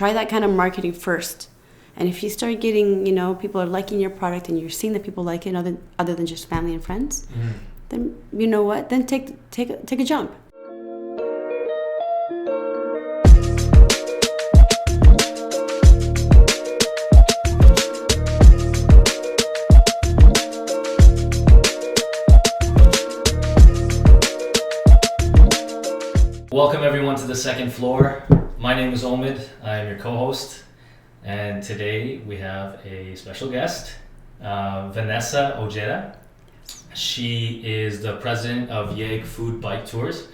try that kind of marketing first. And if you start getting, people are liking your product and you're seeing that people like it other than just family and friends, then you know what? Then take a jump. Welcome everyone to the second floor. My name is Omid. I am your co-host, and today we have a special guest, Vanessa Ojeda. She is the president of YEG Food Bike Tours,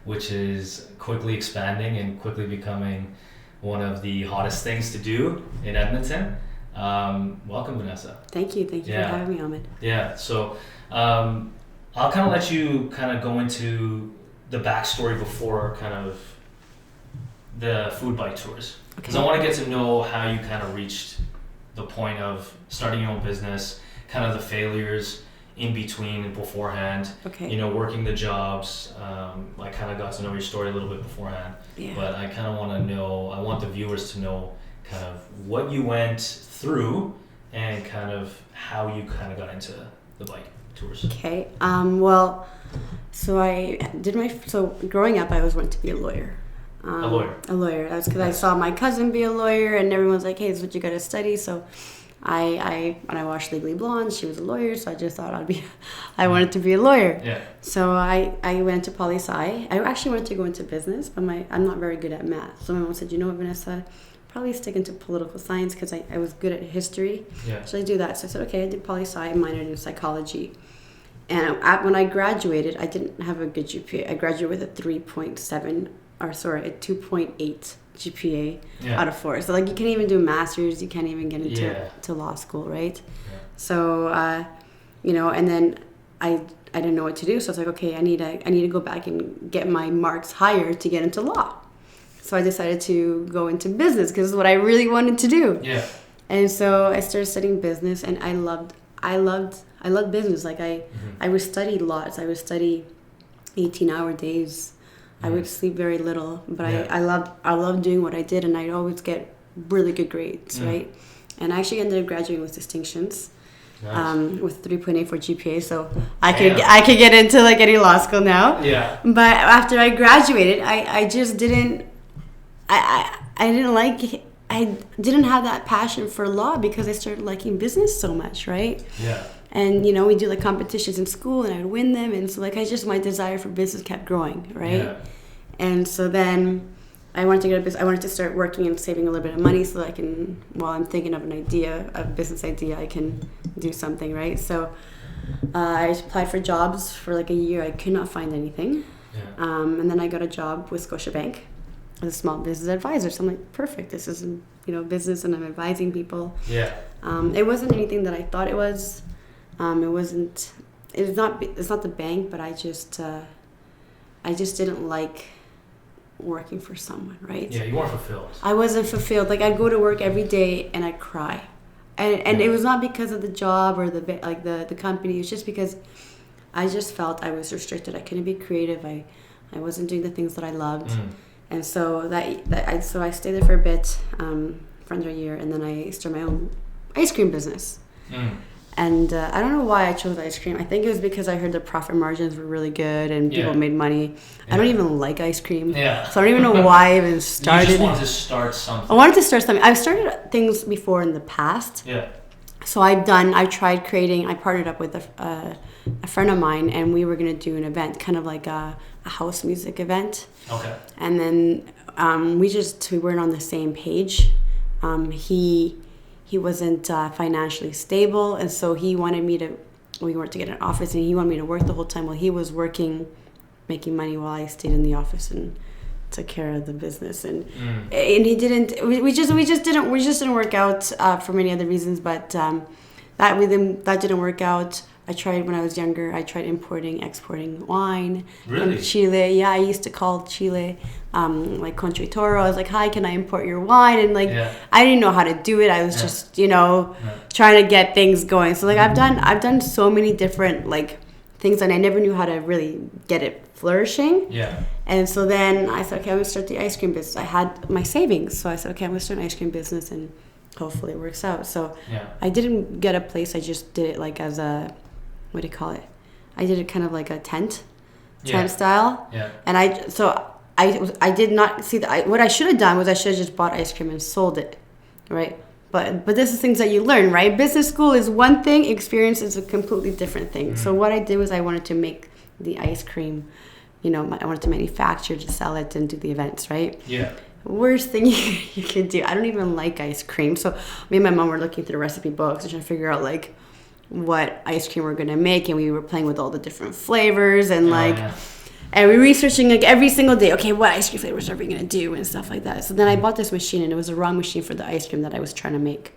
which is quickly expanding and quickly becoming one of the hottest things to do in Edmonton. Welcome, Vanessa. Thank you for having me, Omid. Yeah, so I'll kind of let you kind of go into the backstory before kind of the food bike tours, because I want to get to know how you kind of reached the point of starting your own business, kind of the failures in between and beforehand, working the jobs. I kind of got to know your story a little bit beforehand, but I kind of I want the viewers to know kind of what you went through and kind of how you kind of got into the bike tours. Okay, so growing up I always wanted to be a lawyer. A lawyer. That's because I saw my cousin be a lawyer, and everyone's like, "Hey, this is what you got to study." So, when I watched Legally Blonde, she was a lawyer, so I just thought I wanted to be a lawyer. Yeah. So I went to poli-sci. I actually wanted to go into business, but I'm not very good at math. So my mom said, "You know what, Vanessa, probably stick into political science because I was good at history." Yeah. So I do that. So I said, "Okay, I did poli-sci, minored in psychology." And when I graduated, I didn't have a good GPA. I graduated with a 2.8 GPA out of 4. So you can't even do a master's, you can't even get into law school, right? Yeah. So and then I didn't know what to do. So I was like, okay, I need to go back and get my marks higher to get into law. So I decided to go into business because it's what I really wanted to do. Yeah. And so I started studying business, and I loved business. I would study lots. I would study 18-hour days. I would sleep very little, but I loved doing what I did, and I'd always get really good grades, right? And I actually ended up graduating with distinctions, with 3.84 GPA. So I could get into any law school now. Yeah. But after I graduated, I just didn't. I didn't have that passion for law because I started liking business so much, right? Yeah. And we do competitions in school, and I'd win them, and so my desire for business kept growing, right? Yeah. And so then I wanted to get a business. I wanted to start working and saving a little bit of money so that I can, while I'm thinking of a business idea, I can do something, right? So I applied for jobs for a year. I could not find anything, and then I got a job with Scotiabank as a small business advisor. So I'm like, perfect. This is business, and I'm advising people. Yeah. It wasn't anything that I thought it was. It's not the bank, but I just didn't like working for someone, right? Yeah, you weren't fulfilled. I wasn't fulfilled. I'd go to work every day and I'd cry. And it was not because of the job or the company. It's just because I just felt I was restricted. I couldn't be creative. I wasn't doing the things that I loved. And so I stayed there for a bit, for under a year, and then I started my own ice cream business. And I don't know why I chose ice cream. I think it was because I heard the profit margins were really good and people made money. I don't even like ice cream. Yeah. So I don't even know why I even started. You just wanted to start something. I wanted to start something. I've started things before in the past. Yeah. So I partnered up with a friend of mine, and we were going to do an event, kind of like a house music event. Okay. And then we weren't on the same page. He wasn't financially stable, and so we were to get an office, and he wanted me to work the whole time while he was working, making money, while I stayed in the office and took care of the business. And he didn't. We just didn't work out for many other reasons, but that didn't work out. I tried when I was younger. I tried exporting wine from Chile. Yeah, I used to call Chile Country Toro. I was like, "Hi, can I import your wine?" And I didn't know how to do it. I was just trying to get things going. So I've done so many different things, and I never knew how to really get it flourishing. Yeah. And so then I said, okay, I'm going to start the ice cream business. I had my savings. So I said, okay, I'm going to start an ice cream business and hopefully it works out. So I didn't get a place. I just did it like as a, what do you call it? I did it kind of like a tent style. Yeah. And I did not see that. What I should have done was I should have just bought ice cream and sold it, right? But this is things that you learn, right? Business school is one thing. Experience is a completely different thing. Mm-hmm. So what I did was I wanted to make the ice cream. I wanted to manufacture, to sell it, and do the events, right? Yeah. Worst thing you could do. I don't even like ice cream. So me and my mom were looking through the recipe books and trying to figure out, like, what ice cream we're going to make. And we were playing with all the different flavors and, and we were researching, like, every single day, okay, what ice cream flavors are we going to do and stuff like that. So then I bought this machine, and it was the wrong machine for the ice cream that I was trying to make.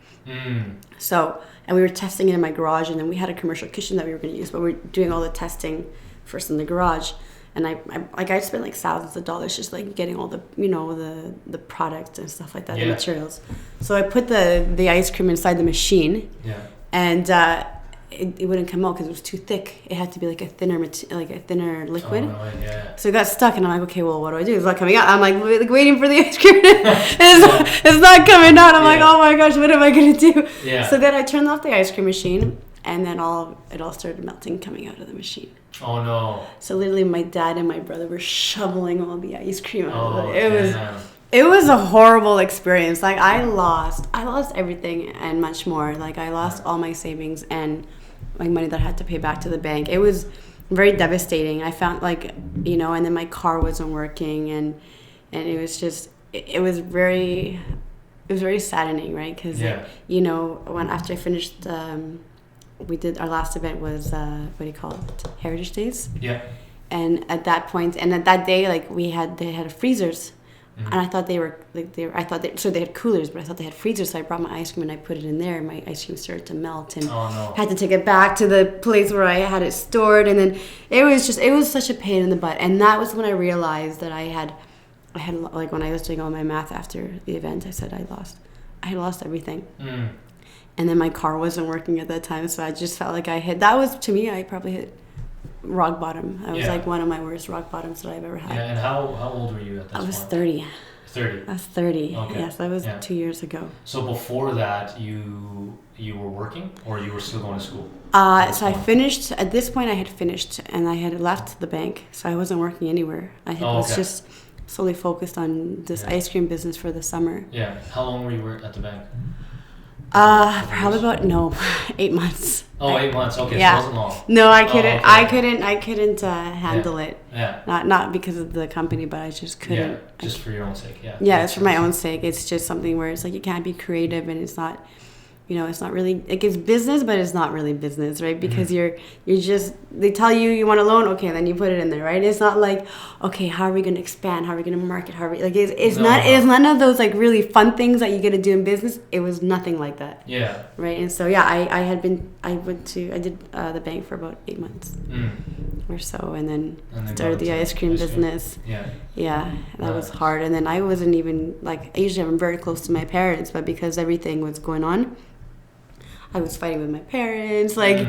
So, and we were testing it in my garage, and then we had a commercial kitchen that we were going to use, but we were doing all the testing first in the garage. And I spent like thousands of dollars just like getting all the, the products and stuff like that, the materials. So I put the ice cream inside the machine, and it wouldn't come out because it was too thick. It had to be like a thinner liquid. Oh, no, so it got stuck, and I'm like, okay, well, what do I do? It's not coming out. I'm like waiting for the ice cream. It's not coming out. I'm like, oh my gosh, what am I gonna do? Yeah. So then I turned off the ice cream machine, and then it all started melting coming out of the machine. Oh no! So literally, my dad and my brother were shoveling all the ice cream out of it. It was a horrible experience. Like I lost everything and much more. Like I lost all my savings and my money that I had to pay back to the bank. It was very devastating. I found and then my car wasn't working, and it was just it was very saddening, right? Because after I finished. We did our last event was what do you call it? Heritage Days. Yeah. And at that point, and at that day, like they had freezers, and I thought they had coolers, but I thought they had freezers. So I brought my ice cream and I put it in there, and my ice cream started to melt, and had to take it back to the place where I had it stored, and then it was such a pain in the butt. And that was when I realized that I had like when I was doing all my math after the event, I said I had lost everything. And then my car wasn't working at that time, so I just felt like I probably hit rock bottom. I was like one of my worst rock bottoms that I've ever had. Yeah, and how old were you at that point? I was 30. 30? I was 30. Okay. Yes, that was 2 years ago. So before that, you were working, or you were still going to school? So I finished, at this point I had finished, and I had left the bank, so I wasn't working anywhere. I was just solely focused on this ice cream business for the summer. Yeah. How long were you at the bank? Probably about 8 months. Oh, 8 months. Okay, so it wasn't long. No, I couldn't. Oh, okay. I couldn't handle it. Yeah. Not because of the company, but I just couldn't. Yeah, just for your own sake. Yeah. Yeah, it's for my own sake. It's just something where it's like you can't be creative, and it's not. It's not really, like, it's business, but it's not really business, right? Because you're just, they tell you want a loan, okay, then you put it in there, right? It's not like, okay, how are we going to expand? How are we going to market? It's none of those, like, really fun things that you get to do in business. It was nothing like that. Yeah. Right? And so, I did the bank for about 8 months or so, and then started the ice cream business. Yeah. Yeah, that was hard. And then I wasn't even, like, usually I'm very close to my parents, but because everything was going on, I was fighting with my parents, I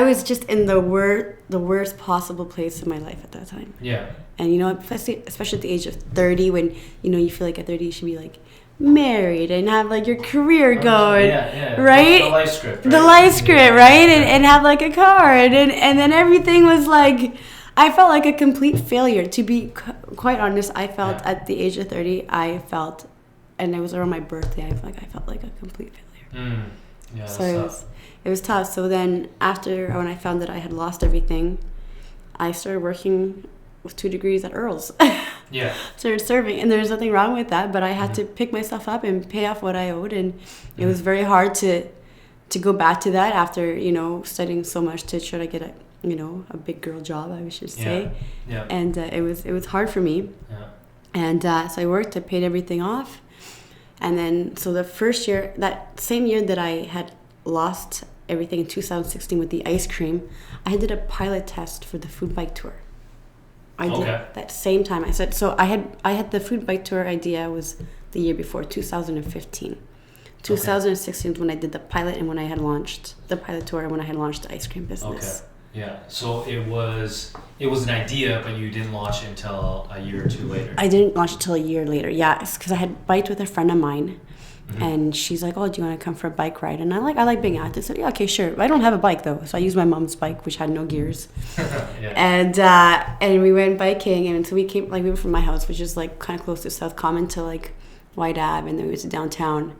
was just in the worst possible place in my life at that time. Yeah. And especially at the age of 30, when you feel like at 30 you should be like married and have like your career going, right? The life script, right? The life script, right? And have like a car, and then everything was like, I felt like a complete failure. To be quite honest, I felt at the age of 30, and it was around my birthday, I felt like a complete failure. Yeah, so it was tough. So then when I found that I had lost everything, I started working with 2 degrees at Earl's. Yeah. Started serving, and there's nothing wrong with that, but I had to pick myself up and pay off what I owed, and it was very hard to go back to that after studying so much to try to get a big girl job, I should say. Yeah. And it was hard for me. Yeah. And so I worked. I paid everything off. And then, so the first year, that same year that I had lost everything in 2016 with the ice cream, I did a pilot test for the food bike tour. I did that same time. I said, so I had the food bike tour idea was the year before, 2015. 2016 is when I did the pilot and when I had launched the pilot tour and when I had launched the ice cream business. Yeah. So it was an idea, but you didn't launch it until a year or two later. I didn't launch it until a year later. Yeah, because I had biked with a friend of mine. And she's like, oh, do you want to come for a bike ride? And I like being active. So, yeah, okay, sure. I don't have a bike, though. So I used my mom's bike, which had no gears. Yeah. And we went biking. And so we went from my house, which is, like, kind of close to South Common, to, like, White Ave. And then we went to downtown.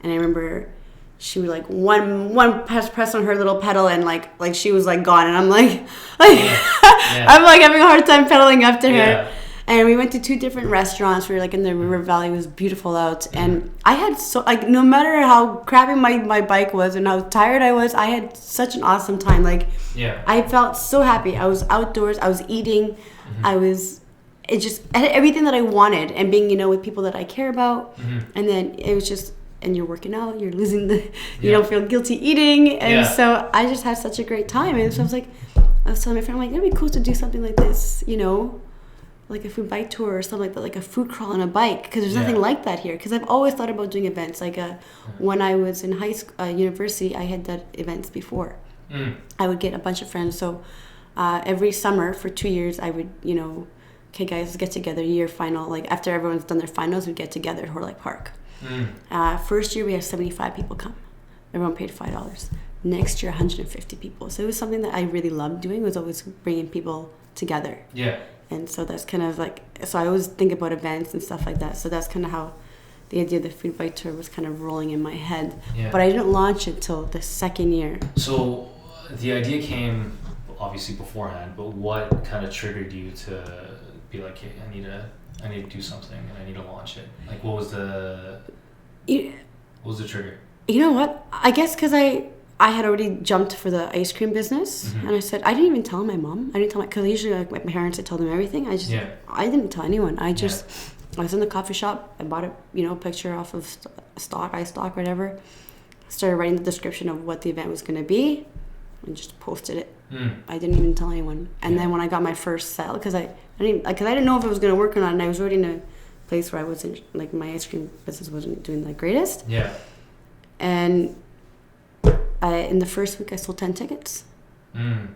And I remember she would, like, one press on her little pedal. And, like she was, like, gone. And I'm, like I'm, like, having a hard time pedaling up to her. Yeah. And we went to 2 different restaurants. We were like in the river valley. It was beautiful out. And I had no matter how crappy my bike was and how tired I was, I had such an awesome time. Like, I felt so happy. I was outdoors. I was eating. I had everything that I wanted. And being, with people that I care about. And then it was just, and you're working out. You're losing you don't feel guilty eating. And so I just had such a great time. And so I was telling my friend, I'm like, it'd be cool to do something like this, like a food bike tour or something like that, like a food crawl on a bike, because there's nothing like that here. Because I've always thought about doing events. Like when I was in high school, university, I had done events before. I would get a bunch of friends. So every summer for 2 years, I would, okay, guys, let's get together. Year final, like after everyone's done their finals, we'd get together at Horlick Park. First year, we had 75 people come. Everyone paid $5. Next year, 150 people. So it was something that I really loved doing, was always bringing people together. Yeah. And so that's kind of like, so I always think about events and stuff like that. So that's kind of how the idea of the food bike tour was kind of rolling in my head. Yeah. But I didn't launch it till the second year. So the idea came obviously beforehand, but what kind of triggered you to be like, hey, I need to do something and I need to launch it? Like, what was the trigger? You know what? I guess because I had already jumped for the ice cream business, and I said, I didn't even tell my mom. I didn't tell because usually like my parents, I told them everything. I didn't tell anyone. I was in the coffee shop. I bought a picture off of iStock, whatever. Started writing the description of what the event was going to be, and just posted it. I didn't even tell anyone. And then when I got my first sale, because I didn't know if it was going to work or not, and I was already in a place where I wasn't, like, my ice cream business wasn't doing the greatest. Yeah. And in the first week, I sold 10 tickets.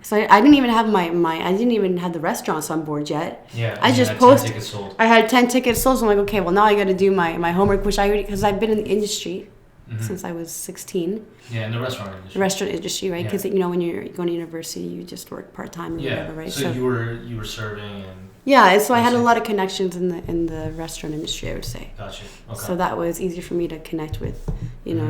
So I didn't even have I didn't even have the restaurants on board yet. Yeah, I just posted. 10 tickets sold. I had 10 tickets sold. So I'm like, okay, well now I got to do my homework, which because I've been in the industry since I was 16. Yeah, in the restaurant industry. The restaurant industry, right? Because when you're going to university, you just work part time or whatever, right? So you were serving and. Yeah, so I had a lot of connections in the restaurant industry, I would say. Gotcha. Okay. So that was easier for me to connect with,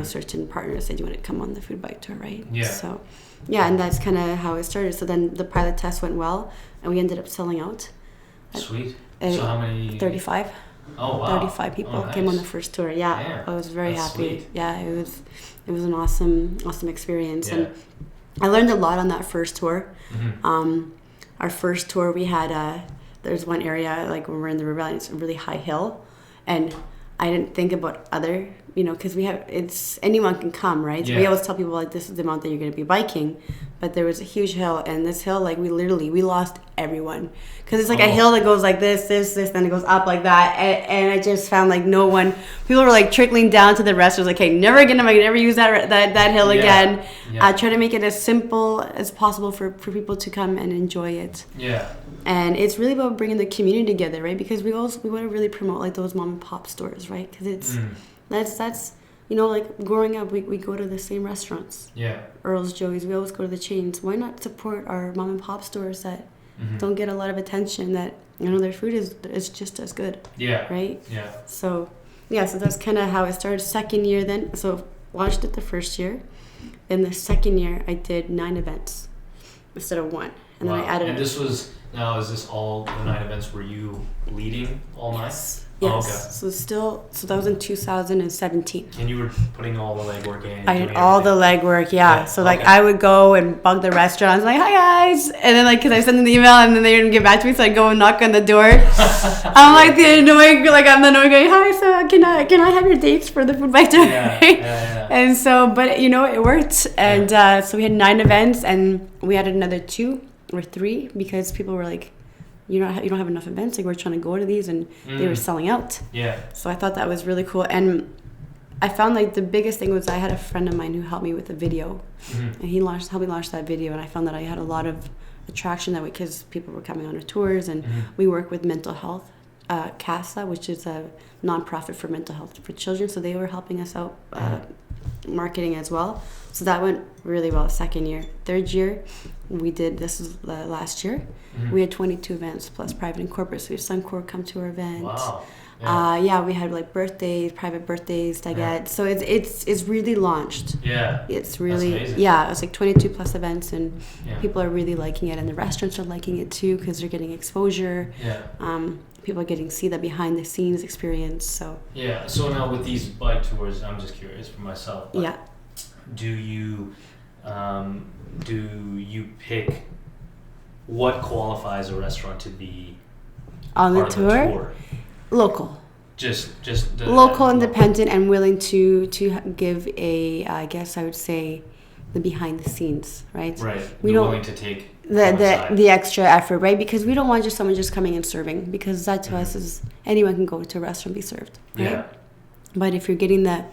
certain partners that you want to come on the food bike tour, right? Yeah. So, yeah, and that's kind of how it started. So then the pilot test went well, and we ended up selling out. Sweet. So how many? 35. Oh wow. 35 people came on the first tour. Yeah, I was very happy. Sweet. Yeah, it was an awesome experience, and I learned a lot on that first tour. Our first tour, we had there's one area, like when we're in the river valley, it's a really high hill, and I didn't think about other, because anyone can come, right? So we always tell people, like, this is the amount that you're going to be biking, but there was a huge hill, and this hill, like, we lost everyone, because it's like a hill that goes like this, then it goes up like that, and I just found, like, no one, people were, like, trickling down to the restaurants, like, hey, never again am I going to ever use that hill again. Try to make it as simple as possible for people to come and enjoy it. Yeah. And it's really about bringing the community together, right? Because we want to really promote, like, those mom and pop stores, right? Because it's that's like growing up, we go to the same restaurants. Yeah. Earl's, Joey's, we always go to the chains. Why not support our mom and pop stores that don't get a lot of attention? That their food is just as good. Yeah. Right. Yeah. So that's kind of how it started. Second year, then launched it the first year. In the second year, I did 9 events instead of 1, and then I added. And this was. Now, is this all the 9 events? Were you leading all 9? Yes. Oh, okay. So that was in 2017. And you were putting all the legwork in? I did all the legwork, yeah. So, I would go and bug the restaurants, like, hi, guys. And then, because I sent them the email, and then they didn't get back to me, so I'd go and knock on the door. I'm like the annoying guy, hi, so can I have your dates for the food bike tour? Yeah. And so, but, it worked. And so we had 9 events, and we added another 2 or 3 because people were like, you don't have enough events, like, we're trying to go to these, and they were selling out. Yeah. So I thought that was really cool. And I found like the biggest thing was I had a friend of mine who helped me with a video, and he helped me launch that video, and I found that I had a lot of attraction that way because people were coming on our tours, and we work with mental health, CASA, which is a nonprofit for mental health for children, so they were helping us out marketing as well. So that went really well. Second year. Third year, this is last year, we had 22 events plus private and corporate. So we had Suncor come to our event. Wow. We had like birthdays, private birthdays to get. So it's really launched. Yeah. It's really, it's like 22 plus events, and people are really liking it, and the restaurants are liking it too because they're getting exposure. Yeah. People are getting to see the behind the scenes experience. So yeah. So now with these bike tours, I'm just curious for myself. Yeah. Do you pick what qualifies a restaurant to be on the part of tour? Local. Just the local, independent, and willing to give I guess I would say, the behind the scenes, right? Right. We're willing to take the extra effort, right? Because we don't want just someone just coming and serving, because that to us is anyone can go to a restaurant and be served, right? Yeah. But if you're getting the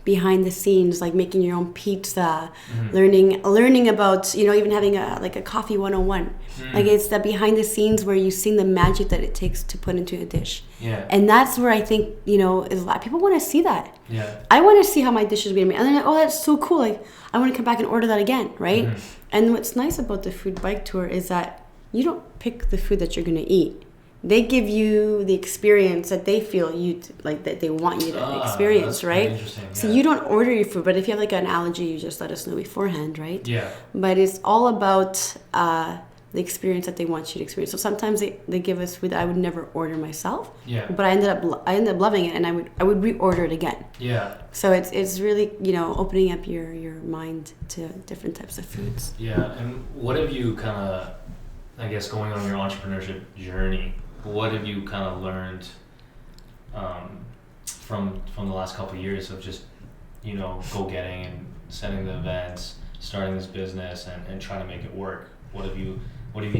behind the scenes, like making your own pizza, learning about, even having a coffee 101. Like it's the behind the scenes where you've seen the magic that it takes to put into a dish. Yeah. And that's where I think, is a lot. People want to see that. Yeah. I want to see how my dish is being made. And then, oh, that's so cool. Like, I want to come back and order that again, right? And what's nice about the food bike tour is that you don't pick the food that you're going to eat. They give you the experience that they feel that they want you to experience, right? Interesting. Yeah. So you don't order your food, but if you have like an allergy, you just let us know beforehand, right? Yeah. But it's all about the experience that they want you to experience. So sometimes they give us food that I would never order myself. Yeah. But I ended up loving it, and I would reorder it again. Yeah. So it's really opening up your mind to different types of foods. Yeah. And what have you kind of, I guess, going on your entrepreneurship journey? What have you kind of learned from the last couple of years of just go getting and setting the events, starting this business, and trying to make it work? What have you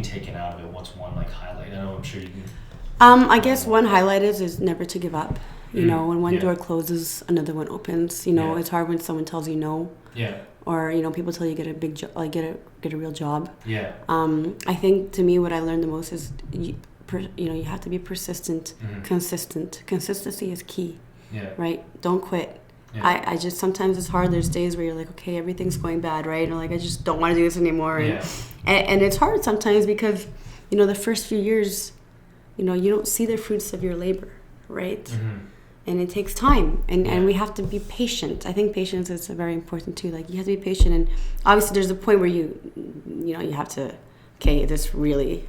taken out of it? What's one highlight? I know I'm sure you can. I guess one highlight is never to give up. When one door closes, another one opens. It's hard when someone tells you no. Yeah. Or people tell you get a big job, get a real job. Yeah. I think to me what I learned the most is you have to be persistent, consistent. Consistency is key. Yeah. Right? Don't quit. Yeah. I just, sometimes it's hard. There's days where you're like, okay, everything's going bad, right? And I just don't want to do this anymore. And it's hard sometimes because, the first few years, you don't see the fruits of your labor, right? And it takes time, and we have to be patient. I think patience is very important too. You have to be patient, and obviously there's a point where you have to, okay, this really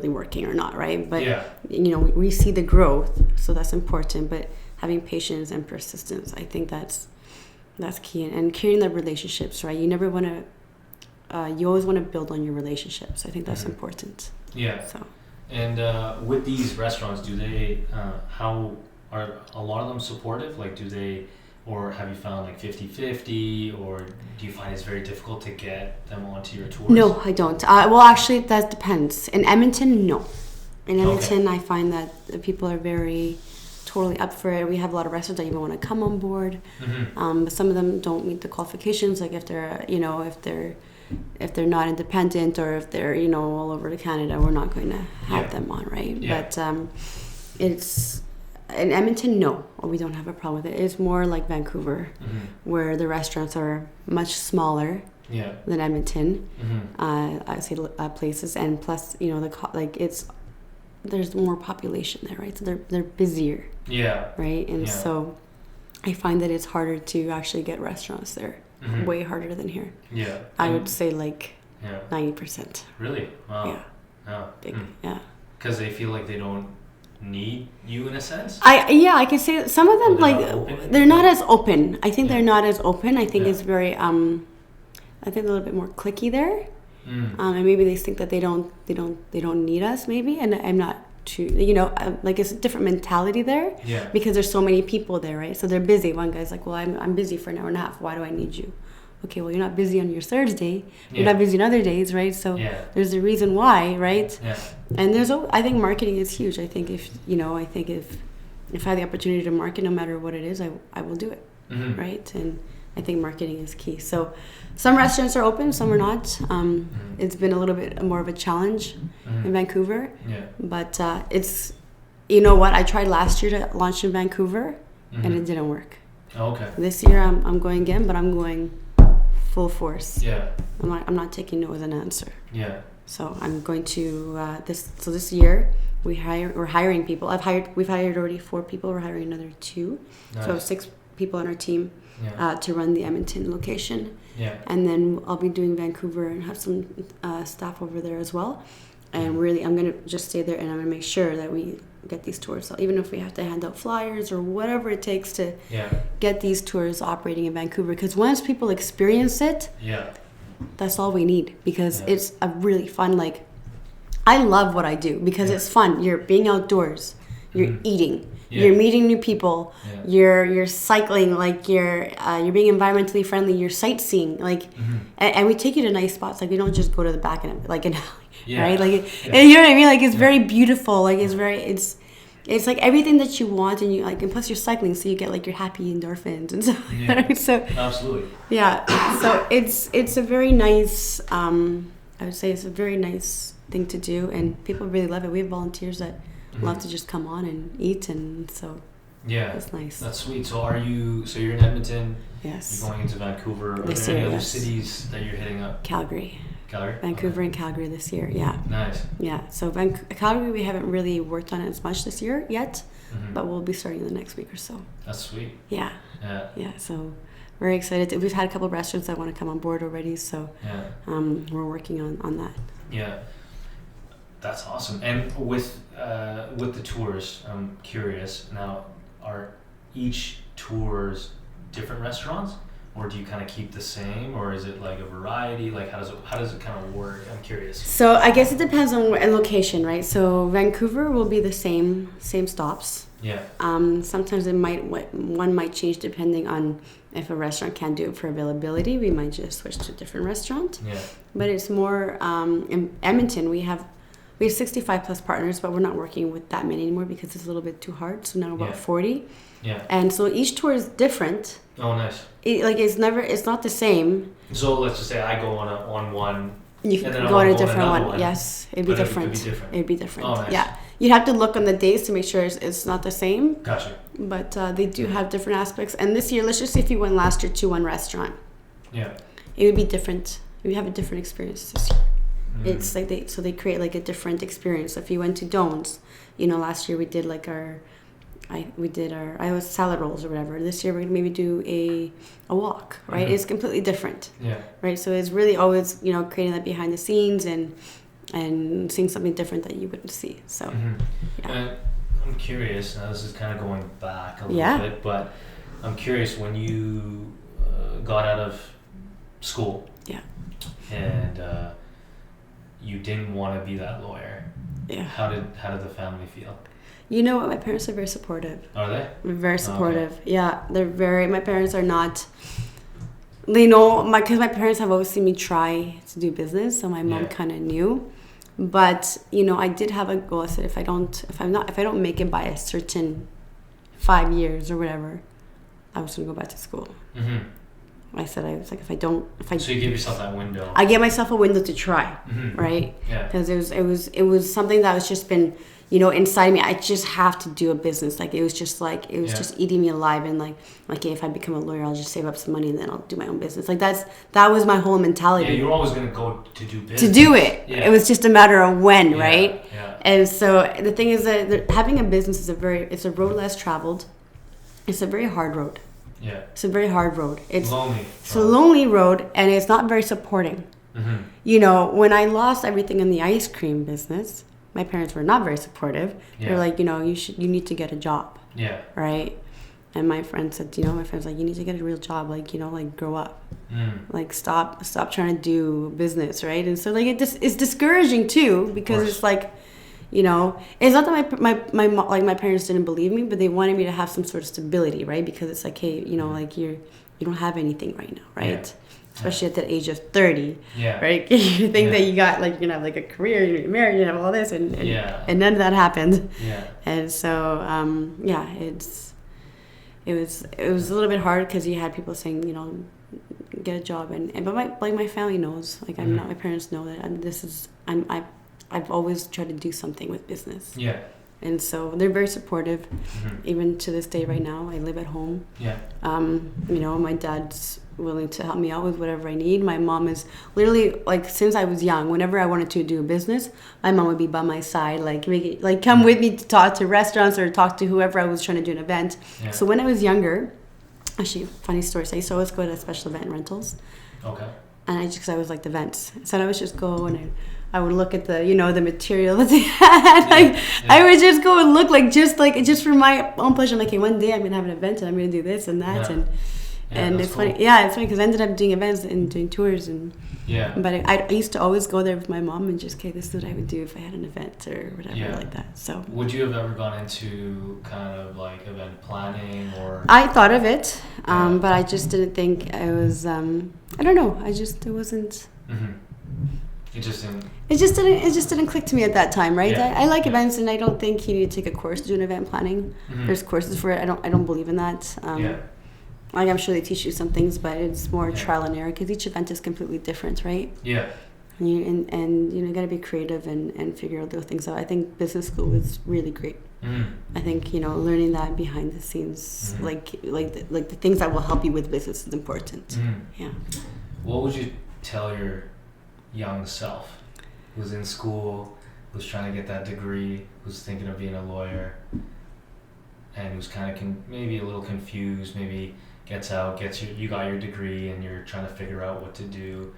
working or not, right? But we see the growth, so that's important. But having patience and persistence, I think that's key, and carrying the relationships, right? You never want to, you always want to build on your relationships. I think that's important. Yeah. So, and with these restaurants, do they how are a lot of them supportive? Do they, or have you found 50-50, or do you find it's very difficult to get them onto your tours? No, I don't. Well, actually, that depends. In Edmonton, no. In Edmonton, I find that the people are totally up for it. We have a lot of restaurants that even want to come on board. But some of them don't meet the qualifications. If they're, if they're not independent, or if they're, all over Canada, we're not going to have them on, right? Yeah. But it's... In Edmonton, no, we don't have a problem with it. It's more like Vancouver, where the restaurants are much smaller than Edmonton. I say places, and plus, there's more population there, right? So they're busier. Yeah. Right, and so I find that it's harder to actually get restaurants there. Way harder than here. Yeah. I would say 90%. Really? Wow. Yeah. Oh. Big. Yeah. Because they feel like they don't need you in a sense. I can say that some of them they're not as open. I think they're not as open. I think it's very I think a little bit more cliquey there. And maybe they think that they don't need us, maybe, and I'm not too, it's a different mentality there. Yeah. Because there's so many people there, right? So they're busy. One guy's like, well, I'm busy for an hour and a half. Why do I need you? Okay, well, you're not busy on your Thursday. You're not busy on other days, right? So there's a reason why, right? Yeah. And I think marketing is huge. I think if I have the opportunity to market, no matter what it is, I will do it. right? And I think marketing is key. So some restaurants are open, some are not. It's been a little bit more of a challenge in Vancouver. Yeah. But it's, you know what? I tried last year to launch in Vancouver, and it didn't work. Oh, okay. This year I'm going again, but I'm going full force. Yeah. I'm not taking no as an answer. Yeah. So I'm going to this year we're hiring people. We've hired already 4 people. We're hiring another 2. Nice. So I have 6 people on our team to run the Edmonton location. Yeah. And then I'll be doing Vancouver and have some staff over there as well. And really, I'm going to just stay there and I'm going to make sure that we get these tours. So even if we have to hand out flyers or whatever it takes to get these tours operating in Vancouver. Because once people experience it, that's all we need. Because it's a really fun, like, I love what I do because it's fun. You're being outdoors. You're eating. You're meeting new people. You're cycling. Like you're being environmentally friendly. You're sightseeing. Like, and we take you to nice spots. Like we don't just go to the back and like an alley, right? Like and you know what I mean. Like it's very beautiful. Like it's like everything that you want, and you like, and plus you're cycling, so you get like your happy endorphins and stuff. So absolutely. Yeah. So it's a very nice. I would say it's a very nice thing to do, and people really love it. We have volunteers that love to just come on and eat, and so it's nice. That's sweet. So you're in Edmonton? Yes. You're going into Vancouver. Are this there year, any other cities that you're hitting up? Calgary, Vancouver, okay. and Calgary this year. Yeah. Nice. Yeah. So Calgary, we haven't really worked on it as much this year yet, but we'll be starting in the next week or so. That's sweet. Yeah. So very excited. We've had a couple of restaurants that want to come on board already, so we're working on that. Yeah. That's awesome. And with the tours, I'm curious now, are each tours different restaurants, or do you kind of keep the same, or is it like a variety? Like how does it kind of work? I'm curious. So I guess it depends on location, right? So Vancouver will be the same stops. Yeah. Sometimes one might change depending on if a restaurant can't do it for availability. We might just switch to a different restaurant. Yeah. But it's more in Edmonton. We have 65 plus partners, but we're not working with that many anymore because it's a little bit too hard. So now about 40. Yeah. And so each tour is different. Oh, nice. It's not the same. So let's just say I go on one. You can go on a different one. Yes, it'd be different. It'd be different. Oh, nice. Yeah. You'd have to look on the days to make sure it's not the same. Gotcha. But they do have different aspects. And this year, let's just say if you went last year to one restaurant. Yeah. It would be different. You have a different experience this year. It's like they create like a different experience. If you went to Doan's, last year we did like our salad rolls or whatever. This year we're gonna maybe do a walk, right? It's completely different. Yeah. Right. So it's really always creating that behind the scenes and seeing something different that you wouldn't see. So And I'm curious. Now this is kind of going back a little bit, but I'm curious when you got out of school. Yeah. And you didn't want to be that lawyer. Yeah. How did the family feel? You know what? My parents are very supportive. Are they? Very supportive. Okay. Yeah, they're very. My parents are not. They know because my parents have always seen me try to do business, so my mom kind of knew. But I did have a goal. I said if I don't make it by a certain 5 years or whatever, I was gonna go back to school. Mm-hmm. I said I was like So you give yourself that window. I gave myself a window to try, right? Yeah. Because it was something that was just been inside me. I just have to do a business. Like it was just just eating me alive. And like if I become a lawyer, I'll just save up some money and then I'll do my own business. Like that was my whole mentality. Yeah, you're always gonna go to do business. To do it. Yeah. It was just a matter of when, right? Yeah. And so the thing is that having a business is it's a road less traveled. It's a very hard road. Yeah. It's a very hard road. It's lonely. It's a lonely road, and it's not very supporting. Mm-hmm. When I lost everything in the ice cream business, my parents were not very supportive. Yeah. They're like, you need to get a job. Yeah. Right? And my friend said, my friend's like, you need to get a real job. Like, grow up. Like, stop trying to do business, right? And so, like, it's discouraging, too, because it's like, it's not that my parents didn't believe me, but they wanted me to have some sort of stability, right? Because it's like, hey, like you don't have anything right now, right? Yeah. Especially at the age of 30, right? You think that you got like you're gonna have like a career, you're gonna get married, you have all this, and none of that happened. Yeah. And so it was a little bit hard because you had people saying, get a job, but my family knows, like I'm not, my parents know that I've always tried to do something with business. Yeah. And so they're very supportive, even to this day. Right now, I live at home. Yeah. My dad's willing to help me out with whatever I need. My mom is literally, like, since I was young, whenever I wanted to do a business, my mom would be by my side, like come with me to talk to restaurants or talk to whoever I was trying to do an event. Yeah. So when I was younger, actually, funny story, so I used to always go to special event rentals. Okay. And because I was like the events, so I would just go and I would look at the the material that they had. I would just go and look just for my own pleasure. I'm like, okay, one day I'm gonna have an event and I'm gonna do this and that and it's cool. Funny. Yeah, it's funny because I ended up doing events and doing tours but I used to always go there with my mom and just, okay, this is what I would do if I had an event or whatever like that. So would you have ever gone into kind of like event planning or? I thought of it, but I just didn't think I was. I don't know. It wasn't. It just didn't click to me at that time, right? Yeah. I like events, and I don't think you need to take a course to do an event planning. There's courses for it. I don't believe in that. Like, I'm sure they teach you some things, but it's more trial and error because each event is completely different, right? Yeah. And you gotta be creative and figure out those things out. I think business school is really great. I think learning that behind the scenes, like the things that will help you with business is important. Yeah. What would you tell your young self who's in school, who's trying to get that degree, who's thinking of being a lawyer, and who's kind of maybe a little confused, maybe you got your degree and you're trying to figure out what to do,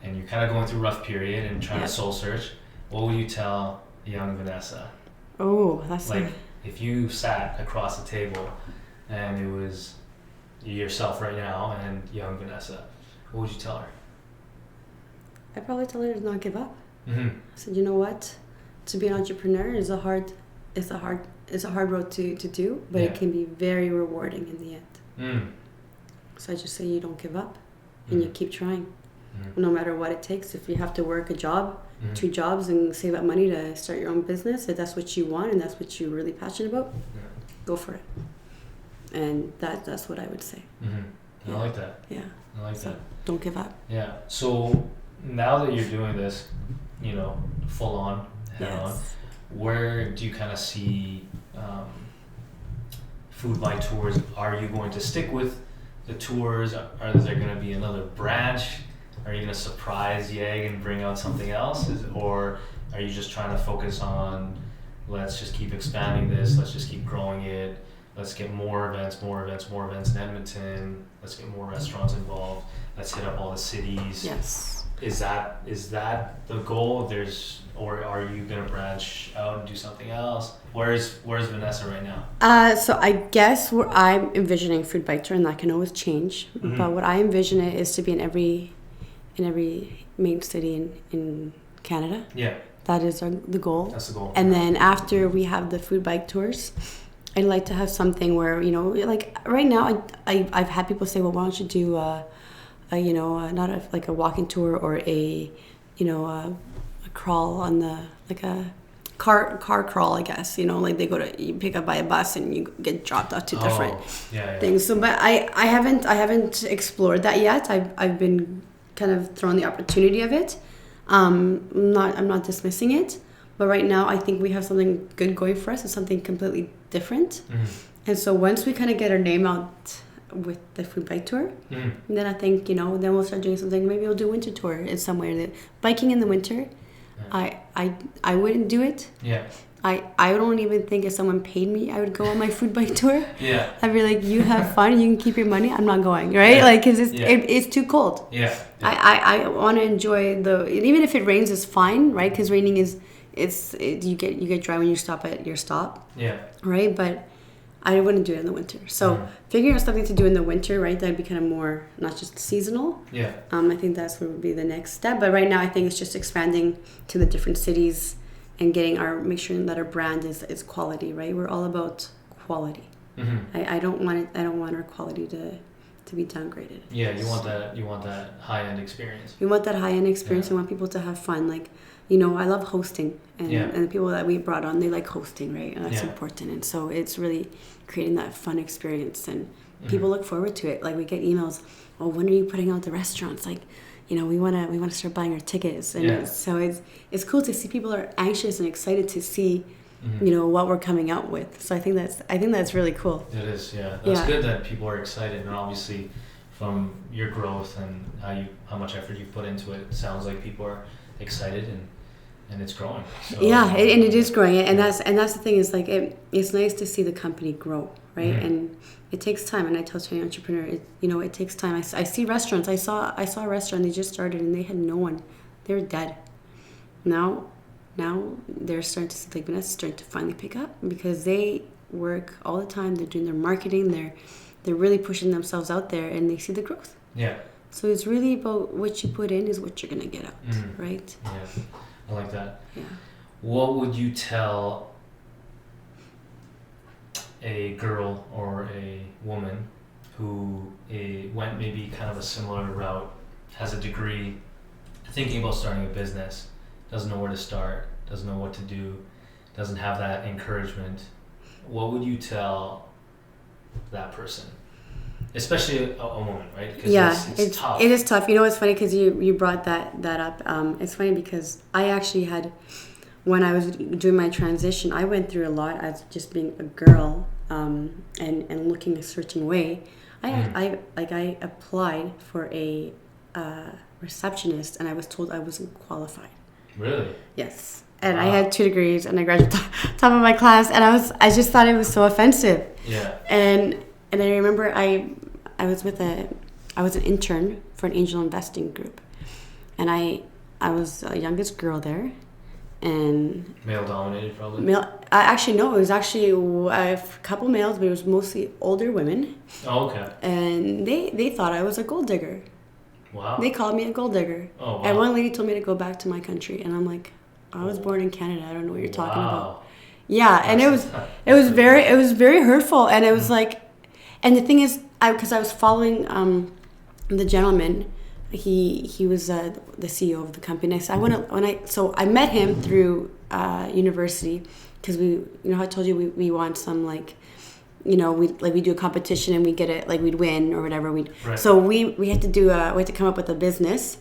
and you're kind of going through a rough period and trying to soul search? What would you tell young Vanessa? Oh, that's like if you sat across the table and it was yourself right now and young Vanessa, what would you tell her? I'd probably tell her to not give up. I said, you know what? To be an entrepreneur is a hard road to do, but it can be very rewarding in the end. So I just say you don't give up and you keep trying. No matter what it takes. If you have to work a job, 2 jobs, and save up money to start your own business, if that's what you want and that's what you're really passionate about, go for it. And that's what I would say. I like that. Yeah. I like that. Don't give up. Yeah. So now that you're doing this, full on, head on, where do you kind of see food by tours? Are you going to stick with the tours? Is there going to be another branch? Are you going to surprise Yeg and bring out something else? Or are you just trying to focus on, let's just keep expanding this, let's just keep growing it, let's get more events in Edmonton, let's get more restaurants involved, let's hit up all the cities? Yes. Is that the goal? Or are you going to branch out and do something else? Where's Vanessa right now? So I guess what I'm envisioning food bike tour, and that can always change. But what I envision it is to be in every main city in Canada. Yeah. That is the goal. That's the goal. And then after we have the food bike tours, I'd like to have something where, like right now I've had people say, well, why don't you do not a walking tour or a crawl on like a car crawl, I guess, like you pick up by a bus and you get dropped off to different things. So, but I haven't explored that yet. I've been kind of thrown the opportunity of it. I'm not dismissing it, but right now I think we have something good going for us. It's something completely different. And so once we kind of get our name out with the food bike tour, then I think then we'll start doing something. Maybe we'll do winter tour in somewhere. That biking in the winter, I wouldn't do it. I don't even think if someone paid me I would go on my food bike tour. I'd be like, you have fun, you can keep your money, I'm not going, right? Like, because it's too cold. I want to enjoy even if it rains, it's fine, right? Because raining you get dry when you stop at your stop, right? But I wouldn't do it in the winter. So figuring out something to do in the winter, right? That'd be kind of more not just seasonal. I think that's what would be the next step. But right now, I think it's just expanding to the different cities and make sure that our brand is quality, right? We're all about quality. I don't want our quality to be downgraded. Yeah, you want that high end experience. We want that high end experience. We want people to have fun. Like, I love hosting, and the people that we brought on, they like hosting, right? And that's important. And so it's really creating that fun experience, and people look forward to it. Like, we get emails, oh, when are you putting out the restaurants? Like, we want to start buying our tickets. And so it's cool to see people are anxious and excited to see, what we're coming out with. So I think that's really cool. It is, yeah. That's good that people are excited, and obviously from your growth and how much effort you've put into it, it sounds like people are excited and it's growing. So, and it is growing, and that's the thing, is like it's nice to see the company grow, right? And it takes time, and I tell any entrepreneur, it takes time. I see restaurants. I saw a restaurant, they just started and they had no one. They were dead. Now they're starting to see, like Vanessa, starting to finally pick up, because they work all the time. They're doing their marketing. They're really pushing themselves out there, and they see the growth. Yeah. So it's really about what you put in is what you're gonna get out, right? Yeah, I like that. Yeah. What would you tell a girl or a woman who went maybe kind of a similar route, has a degree, thinking about starting a business, doesn't know where to start, doesn't know what to do, doesn't have that encouragement? What would you tell that person? Especially a woman, right? Because it's tough. It is tough. It's funny because you brought that up. It's funny because I actually had, when I was doing my transition, I went through a lot as just being a girl, and looking a certain way. I applied for a receptionist, and I was told I wasn't qualified. Really? Yes. And I had 2 degrees, and I graduated top of my class, and I just thought it was so offensive. Yeah. And I remember I was an intern for an angel investing group, and I was the youngest girl there, and male dominated probably. Actually no, it was actually a couple males, but it was mostly older women. Oh, okay. And they thought I was a gold digger. Wow. They called me a gold digger. Oh, wow. And one lady told me to go back to my country, and I'm like, I was born in Canada. I don't know what you're talking about. Yeah, and it was very hurtful, and it was like, and the thing is, because I was following the gentleman, he was the CEO of the company. So I met him through university, because we, how I told you we want some we do a competition and we get it, like we'd win or whatever. Right. So we had to come up with a business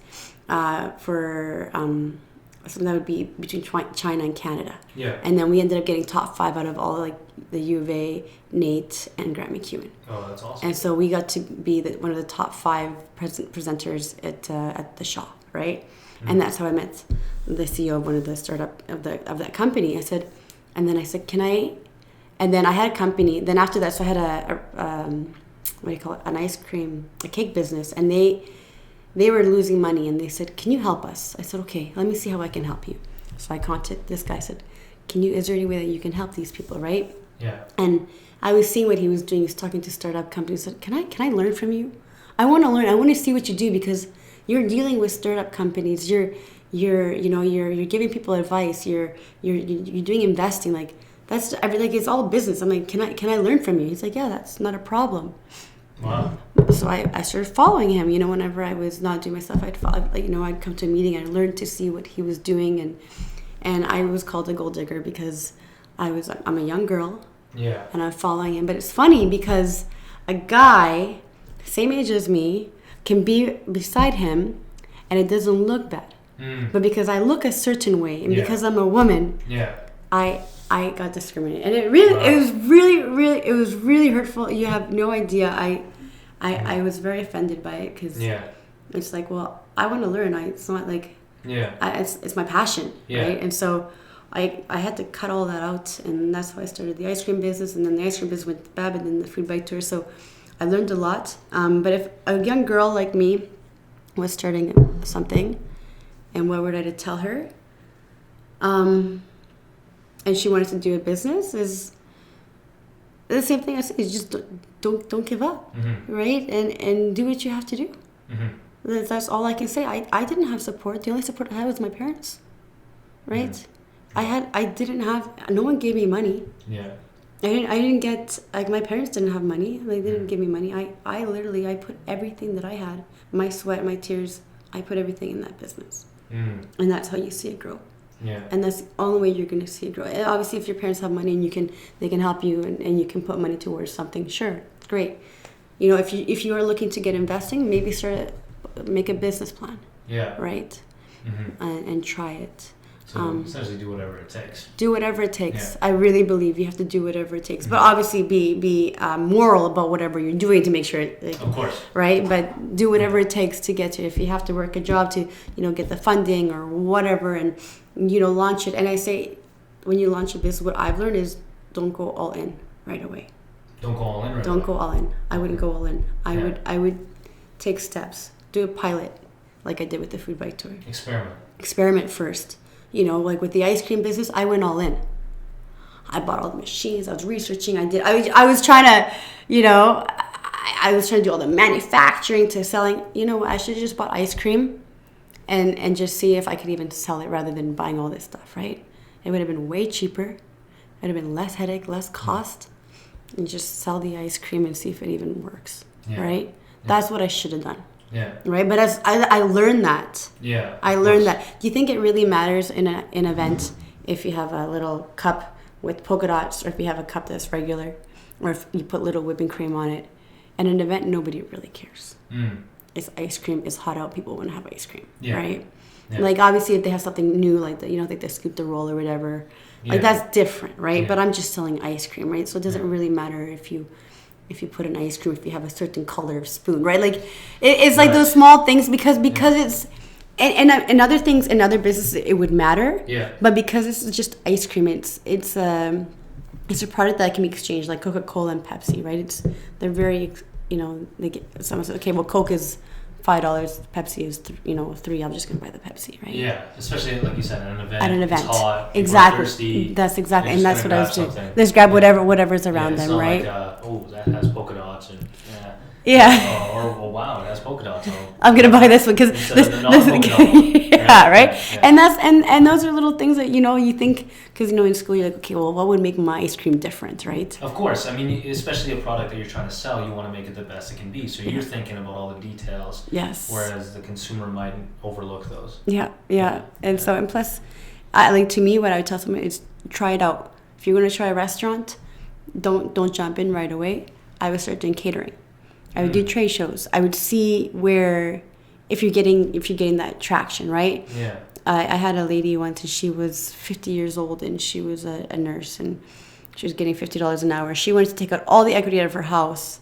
for something that would be between China and Canada. Yeah. And then we ended up getting top 5 out of all the U of A, NAIT, and Grant McEwen. Oh, that's awesome. And so we got to be one of the top 5 presenters at the Shaw, right? Mm-hmm. And that's how I met the CEO of one of the startup of that company. I said, can I? And then I had a company. Then after that, so I had a cake business, and they were losing money, and they said, can you help us? I said, okay, let me see how I can help you. So I contacted this guy. I said, is there any way that you can help these people, right? Yeah. And I was seeing what he was doing. He was talking to startup companies. I said, can I learn from you? I want to learn. I want to see what you do, because you're dealing with startup companies. You're giving people advice. You're doing investing. Like, that's everything. It's all business. I'm like, can I learn from you? He's like, yeah, that's not a problem. Wow. So I started following him. Whenever I was not doing my stuff, I'd follow. I'd come to a meeting. I learned to see what he was doing, and I was called a gold digger because I'm a young girl. Yeah. And I'm following him. But it's funny because a guy, same age as me, can be beside him, and it doesn't look bad. But because I look a certain way, and because I'm a woman, I got discriminated, and it was really hurtful. You have no idea. I was very offended by it, because it's like, well, I want to learn. It's not like it's my passion, right? And so I had to cut all that out, and that's why I started the ice cream business, and then the ice cream business went bad, and then the food bike tour. So I learned a lot. But if a young girl like me was starting something, and what would I tell her? And she wanted to do a business, is the same thing I say, is just don't give up, right? And do what you have to do. That's all I can say. I didn't have support. The only support I had was my parents, right? I didn't have, no one gave me money. Yeah. I didn't get, like, my parents didn't have money. They didn't give me money. I literally put everything that I had, my sweat, my tears, I put everything in that business. And that's how you see it grow. Yeah. And that's the only way you're going to see it grow. And obviously, if your parents have money and they can help you and you can put money towards something, sure, it's great. You know, if you are looking to get investing, maybe make a business plan. Yeah. Right. Mm-hmm. And try it. So essentially, do whatever it takes. Do whatever it takes. Yeah. I really believe you have to do whatever it takes, but obviously be moral about whatever you're doing to make sure. Of course. Right, but do whatever it takes to get to. If you have to work a job to, get the funding or whatever, and launch it. And I say, when you launch a business, what I've learned is don't go all in right away. Don't go all in. Right don't away. go all in. I wouldn't go all in. I would take steps. Do a pilot, like I did with the food bike tour. Experiment first. Like with the ice cream business, I went all in. I bought all the machines. I was researching. I was trying to, I was trying to do all the manufacturing to selling. You know what? I should have just bought ice cream and just see if I could even sell it rather than buying all this stuff, right? It would have been way cheaper. It would have been less headache, less cost. And just sell the ice cream and see if it even works, right? Yeah. That's what I should have done. Yeah. Right, but as I learned that. Yeah. I learned that. Do you think it really matters in an event if you have a little cup with polka dots, or if you have a cup that's regular, or if you put little whipping cream on it? At an event, nobody really cares. It's ice cream. It's hot out. People want to have ice cream, right? Yeah. Like obviously, if they have something new, like like they scoop the roll or whatever, like that's different, right? Yeah. But I'm just selling ice cream, right? So it doesn't really matter if you put an ice cream, if you have a certain color of spoon, right? Like it's like those small things because it's and other things in other businesses it would matter. Yeah. But because it's just ice cream, it's a product that can be exchanged, like Coca-Cola and Pepsi, right? They're very someone says, okay, well, Coke is $5, Pepsi is $3. I'm just gonna buy the Pepsi, right? Yeah, especially like you said, at an event. At an event, it's hot, exactly. Thirsty, that's exactly, and that's what I was doing. Let's grab whatever's around them, right? Like, that has polka dots and yeah. Or wow, it has polka dots. I'm gonna buy this one because this yeah, right. Yeah. And that's and those are little things that you think because in school you're like, okay, well, what would make my ice cream different, right? Of course, I mean, especially a product that you're trying to sell, you want to make it the best it can be. So you're thinking about all the details. Yes. Whereas the consumer might overlook those. Yeah. And so and plus, to me, what I would tell someone is try it out. If you're gonna try a restaurant, don't jump in right away. I would start doing catering. I would do trade shows. I would see where if you're getting that traction, right? Yeah. I had a lady once, and she was 50 years old, and she was a nurse, and she was getting $50 an hour. She wanted to take out all the equity out of her house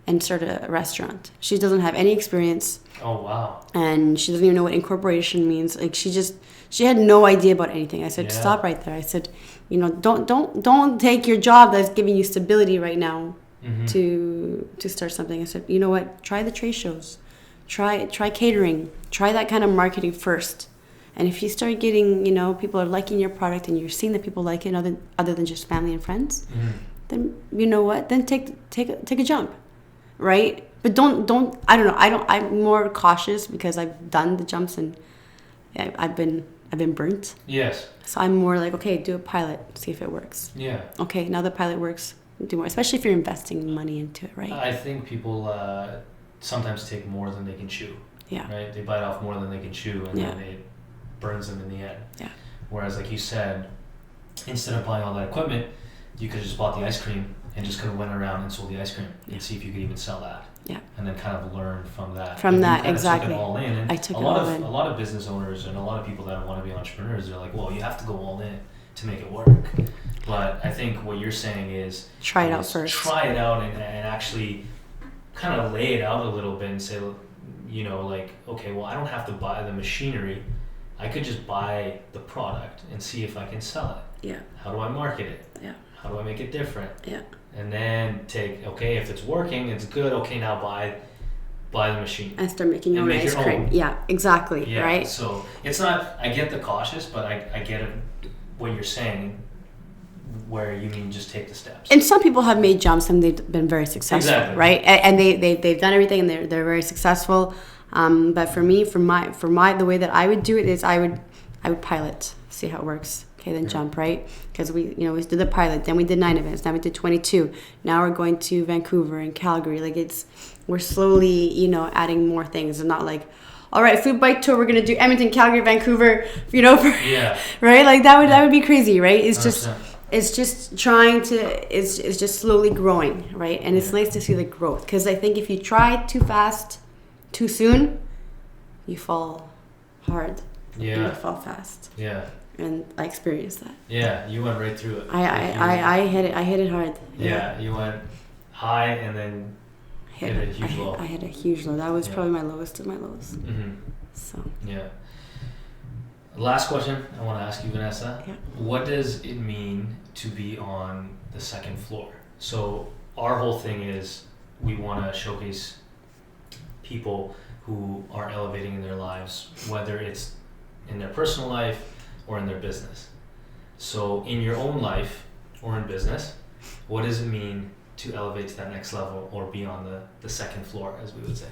and start a restaurant. She doesn't have any experience. Oh wow. And she doesn't even know what incorporation means. Like she had no idea about anything. I said, stop right there. I said, don't take your job that's giving you stability right now. Mm-hmm. to start something. I said, you know what? Try the trade shows, try catering, try that kind of marketing first. And if you start getting, people are liking your product and you're seeing that people like it other than just family and friends, then you know what? Then take a jump, right? But don't. I don't know. I'm more cautious because I've done the jumps and I've been burnt. Yes. So I'm more like, okay, do a pilot, see if it works. Yeah. Okay, now the pilot works. Do more, especially if you're investing money into it, right? I think people sometimes take more than they can chew. Yeah. Right? They bite off more than they can chew, and then it burns them in the end. Yeah. Whereas, like you said, instead of buying all that equipment, you could have just bought the ice cream and just could have went around and sold the ice cream and see if you could even sell that. Yeah. And then kind of learn from that. Exactly. Took it all in. And I took it all in. A lot of business owners and a lot of people that want to be entrepreneurs, they're like, well, you have to go all in to make it work. But I think what you're saying is try it out first. Try it out and actually kind of lay it out a little bit and say, like, okay, well, I don't have to buy the machinery. I could just buy the product and see if I can sell it. Yeah. How do I market it? Yeah. How do I make it different? Yeah. And then if it's working, it's good. Okay, now buy the machine. And start making your own ice cream. Yeah, exactly. Yeah. Right. So it's not. I get the cautious, but I get it. What you're saying, where you mean just take the steps. And some people have made jumps and they've been very successful, right? And they've done everything and they're very successful. But for me, for my the way that I would do it is I would pilot, see how it works. Okay, then jump, right? Because we did the pilot, then we did 9 events, now we did 22. Now we're going to Vancouver and Calgary. Like we're slowly, adding more things. It's not like, all right, food bike tour. We're gonna do Edmonton, Calgary, Vancouver. You know, yeah, right? Like that would be crazy, right? It's 100%. just trying to. It's just slowly growing, right? And it's nice to see the growth, because I think if you try too fast, too soon, you fall hard. Yeah. You fall fast. Yeah. And I experienced that. Yeah, you went right through it. I hit it hard. Yeah, you went high and then hit a huge low. I hit a huge low. That was probably my lowest of my lows. Mm-hmm. So. Yeah. Last question I want to ask you, Vanessa. Yeah. What does it mean to be on the second floor? So our whole thing is we want to showcase people who are elevating in their lives, whether it's in their personal life or in their business. So in your own life or in business, what does it mean to elevate to that next level or be on the second floor, as we would say?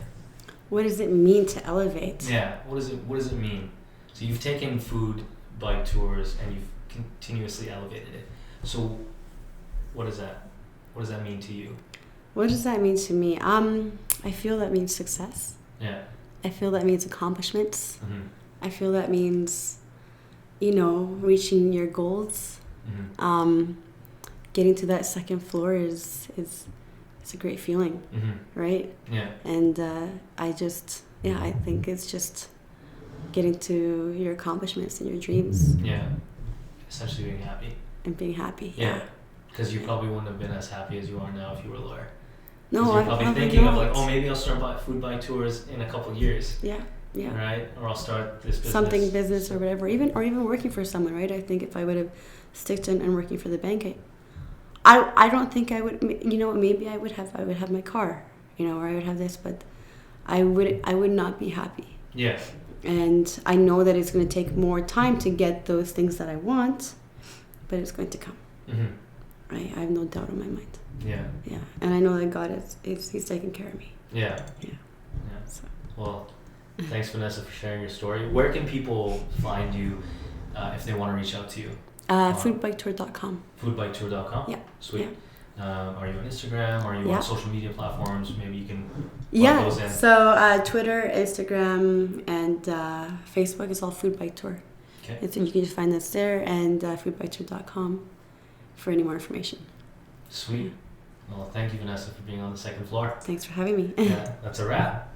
What does it mean to elevate? Yeah, what does it mean? So you've taken food bike tours and you've continuously elevated it. So what does that mean to you? What does that mean to me? I feel that means success. Yeah. I feel that means accomplishments. Mm-hmm. I feel that means, reaching your goals. Mm-hmm. Getting to that second floor is a great feeling, right? Yeah. And I think it's just getting to your accomplishments and your dreams. Yeah. Essentially being happy. And being happy. Yeah. Because you probably wouldn't have been as happy as you are now if you were a lawyer. No, you're probably thinking of maybe I'll start food bike tours in a couple of years. Yeah. Yeah. Right? Or I'll start this business. Something business or whatever. Even working for someone, right? I think if I would have stuck to and working for the bank, I don't think I would, maybe I would have my car, or I would have this, but I would not be happy. Yeah. And I know that it's going to take more time to get those things that I want, but it's going to come. Mm-hmm. Right? I have no doubt in my mind. Yeah. Yeah. And I know that God he's taking care of me. Yeah. Yeah. Yeah. So. Well, thanks, Vanessa, for sharing your story. Where can people find you if they want to reach out to you? Foodbiketour.com. Foodbiketour.com? Yeah. Sweet. Yeah. Are you on Instagram? Are you on social media platforms? Maybe you can plug those in. So Twitter, Instagram, and Facebook is all Food Bike Tour. Okay. And so you can just find us there, and foodbiketour.com for any more information. Sweet. Well, thank you, Vanessa, for being on the second floor. Thanks for having me. Yeah, that's a wrap.